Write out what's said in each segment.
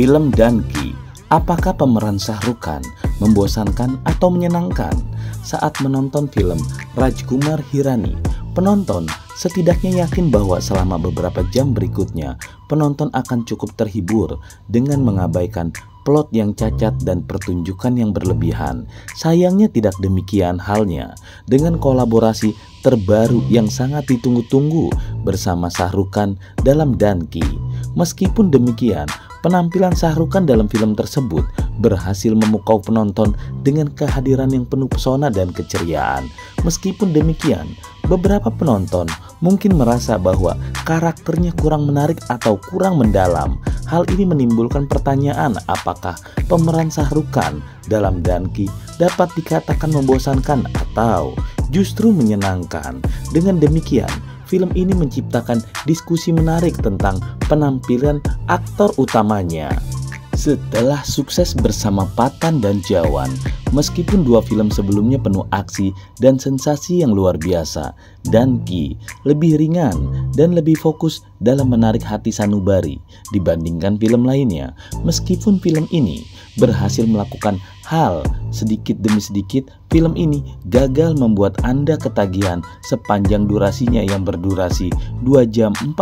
Film Dunki. Apakah pemeran Shah Rukh Khan membosankan atau menyenangkan? Saat menonton film Rajkumar Hirani, penonton setidaknya yakin bahwa selama beberapa jam berikutnya, penonton akan cukup terhibur dengan mengabaikan plot yang cacat dan pertunjukan yang berlebihan. Sayangnya tidak demikian halnya dengan kolaborasi terbaru yang sangat ditunggu-tunggu bersama Shah Rukh Khan dalam Dunki. Meskipun demikian, penampilan Shah Rukh Khan dalam film tersebut berhasil memukau penonton dengan kehadiran yang penuh pesona dan keceriaan. Meskipun demikian, beberapa penonton mungkin merasa bahwa karakternya kurang menarik atau kurang mendalam. Hal ini menimbulkan pertanyaan, apakah pemeran Shah Rukh Khan dalam Dunki dapat dikatakan membosankan atau justru menyenangkan. Dengan demikian, film ini menciptakan diskusi menarik tentang penampilan aktor utamanya. Setelah sukses bersama Pathan dan Jawan, meskipun dua film sebelumnya penuh aksi dan sensasi yang luar biasa, Dunki lebih ringan dan lebih fokus dalam menarik hati sanubari dibandingkan film lainnya. Meskipun film ini berhasil melakukan hal sedikit demi sedikit, film ini gagal membuat Anda ketagihan sepanjang durasinya yang berdurasi 2 jam 40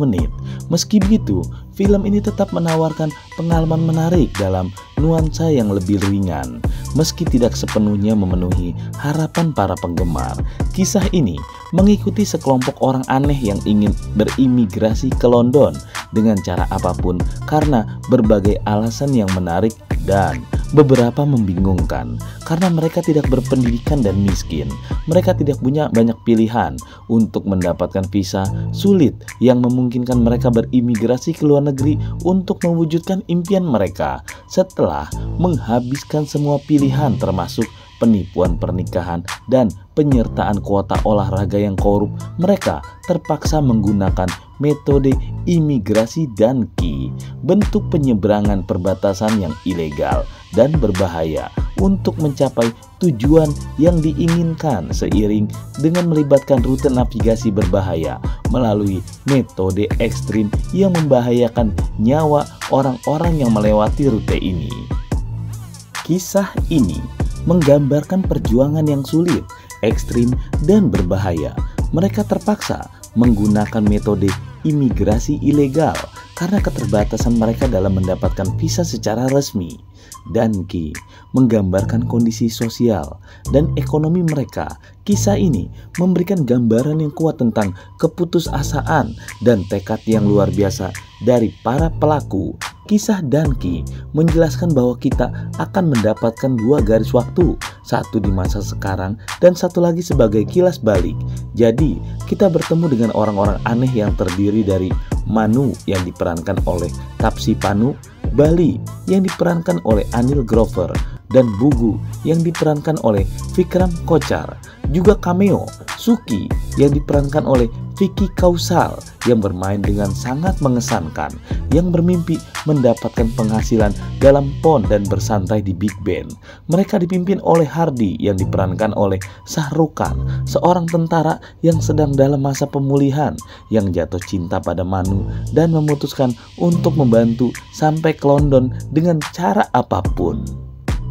menit. Meski begitu, film ini tetap menawarkan pengalaman menarik dalam nuansa yang lebih ringan. Meski tidak sepenuhnya memenuhi harapan para penggemar, kisah ini mengikuti sekelompok orang aneh yang ingin berimigrasi ke London dengan cara apapun karena berbagai alasan yang menarik dan beberapa membingungkan. Karena mereka tidak berpendidikan dan miskin, mereka tidak punya banyak pilihan untuk mendapatkan visa sulit yang memungkinkan mereka berimigrasi ke luar negeri untuk mewujudkan impian mereka. Setelah menghabiskan semua pilihan termasuk penipuan pernikahan dan penyertaan kuota olahraga yang korup, mereka terpaksa menggunakan metode imigrasi Dunki, bentuk penyeberangan perbatasan yang ilegal dan berbahaya untuk mencapai tujuan yang diinginkan seiring dengan melibatkan rute navigasi berbahaya melalui metode ekstrim yang membahayakan nyawa orang-orang yang melewati rute ini. Kisah ini menggambarkan perjuangan yang sulit, ekstrim, dan berbahaya. Mereka terpaksa menggunakan metode imigrasi ilegal karena keterbatasan mereka dalam mendapatkan visa secara resmi. Dunki menggambarkan kondisi sosial dan ekonomi mereka. Kisah ini memberikan gambaran yang kuat tentang keputusasaan dan tekad yang luar biasa dari para pelaku. Kisah Dunki menjelaskan bahwa kita akan mendapatkan dua garis waktu, satu di masa sekarang dan satu lagi sebagai kilas balik. Jadi kita bertemu dengan orang-orang aneh yang terdiri dari Manu yang diperankan oleh Taapsee Pannu, Bali yang diperankan oleh Anil Grover, dan Bugu yang diperankan oleh Vikram Kochhar. Juga cameo Suki yang diperankan oleh Vicky Kaushal yang bermain dengan sangat mengesankan, yang bermimpi mendapatkan penghasilan dalam pond dan bersantai di Big Ben. Mereka dipimpin oleh Hardy yang diperankan oleh Shah Rukh Khan, seorang tentara yang sedang dalam masa pemulihan yang jatuh cinta pada Manu dan memutuskan untuk membantu sampai ke London dengan cara apapun.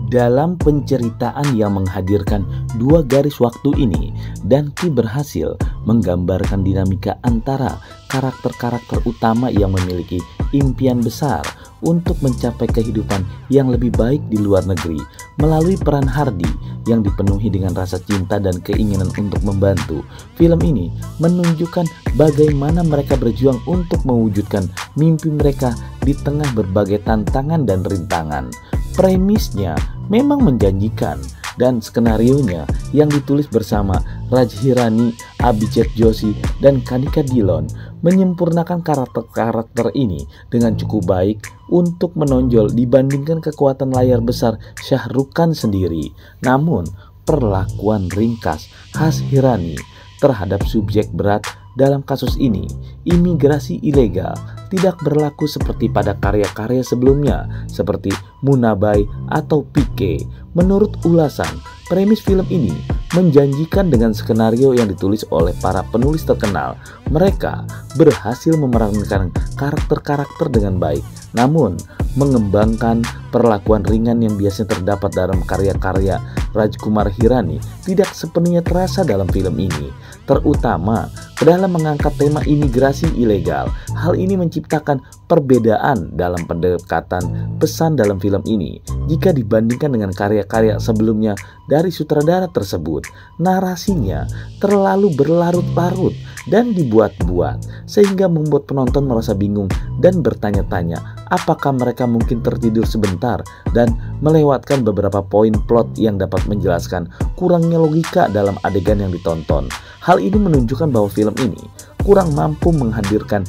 Dalam penceritaan yang menghadirkan dua garis waktu ini, Dunki berhasil menggambarkan dinamika antara karakter-karakter utama yang memiliki impian besar untuk mencapai kehidupan yang lebih baik di luar negeri melalui peran Hardy yang dipenuhi dengan rasa cinta dan keinginan untuk membantu. Film ini menunjukkan bagaimana mereka berjuang untuk mewujudkan mimpi mereka di tengah berbagai tantangan dan rintangan. Premisnya memang menjanjikan dan skenarionya yang ditulis bersama Raj Hirani, Abhijit Joshi, dan Kanika Dillon menyempurnakan karakter-karakter ini dengan cukup baik untuk menonjol dibandingkan kekuatan layar besar Shah Rukh Khan sendiri. Namun, perlakuan ringkas khas Hirani terhadap subjek berat dalam kasus ini, imigrasi ilegal, tidak berlaku seperti pada karya-karya sebelumnya seperti Munabai atau Pique. Menurut ulasan, premis film ini menjanjikan dengan skenario yang ditulis oleh para penulis terkenal. Mereka berhasil memerankan karakter-karakter dengan baik. Namun, mengembangkan perlakuan ringan yang biasanya terdapat dalam karya-karya Rajkumar Hirani tidak sepenuhnya terasa dalam film ini, terutama dalam mengangkat tema imigrasi ilegal. Hal ini menciptakan perbedaan dalam pendekatan pesan dalam film ini jika dibandingkan dengan karya-karya sebelumnya dari sutradara tersebut. Narasinya terlalu berlarut-larut dan dibuat-buat sehingga membuat penonton merasa bingung dan bertanya-tanya apakah mereka mungkin tertidur sebentar dan melewatkan beberapa poin plot yang dapat menjelaskan kurangnya logika dalam adegan yang ditonton. Hal ini menunjukkan bahwa film ini kurang mampu menghadirkan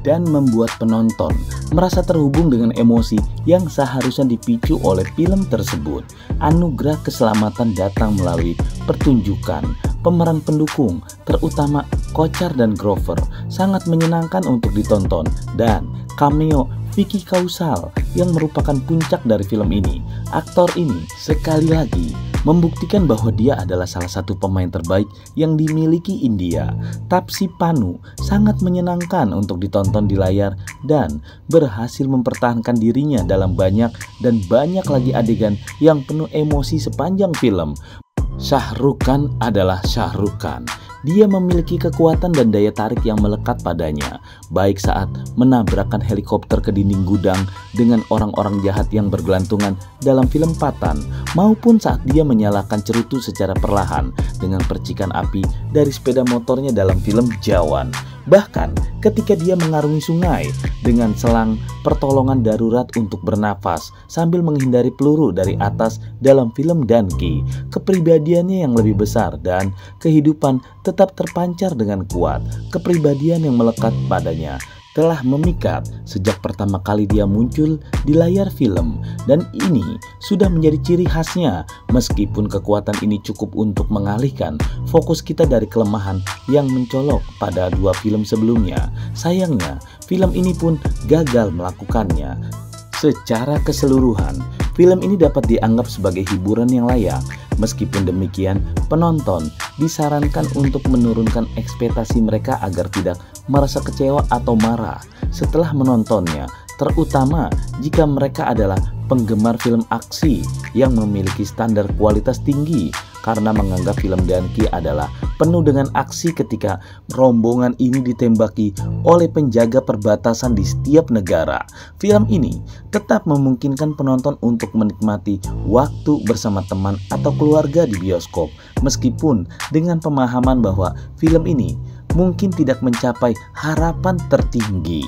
dan membuat penonton merasa terhubung dengan emosi yang seharusnya dipicu oleh film tersebut. Anugerah keselamatan datang melalui pertunjukan pemeran pendukung, terutama Kochar dan Grover, sangat menyenangkan untuk ditonton, dan cameo Vicky Kaushal yang merupakan puncak dari film ini. Aktor ini sekali lagi membuktikan bahwa dia adalah salah satu pemain terbaik yang dimiliki India. Taapsee Pannu sangat menyenangkan untuk ditonton di layar dan berhasil mempertahankan dirinya dalam banyak lagi adegan yang penuh emosi sepanjang film. Shah Rukh Khan adalah Shah Rukh Khan. Dia memiliki kekuatan dan daya tarik yang melekat padanya, baik saat menabrakkan helikopter ke dinding gudang dengan orang-orang jahat yang bergelantungan dalam film Pathan, maupun saat dia menyalakan cerutu secara perlahan dengan percikan api dari sepeda motornya dalam film Jawan. Bahkan ketika dia mengarungi sungai dengan selang pertolongan darurat untuk bernafas sambil menghindari peluru dari atas dalam film Danki, kepribadiannya yang lebih besar dan kehidupan tetap terpancar dengan kuat. Kepribadian yang melekat padanya telah memikat sejak pertama kali dia muncul di layar film, dan ini sudah menjadi ciri khasnya. Meskipun kekuatan ini cukup untuk mengalihkan fokus kita dari kelemahan yang mencolok pada dua film sebelumnya, sayangnya film ini pun gagal melakukannya. Secara keseluruhan, film ini dapat dianggap sebagai hiburan yang layak. Meskipun demikian, penonton disarankan untuk menurunkan ekspektasi mereka agar tidak merasa kecewa atau marah setelah menontonnya, terutama jika mereka adalah penggemar film aksi yang memiliki standar kualitas tinggi, karena menganggap film Danki adalah penuh dengan aksi ketika rombongan ini ditembaki oleh penjaga perbatasan di setiap negara. Film ini tetap memungkinkan penonton untuk menikmati waktu bersama teman atau keluarga di bioskop, meskipun dengan pemahaman bahwa film ini mungkin tidak mencapai harapan tertinggi.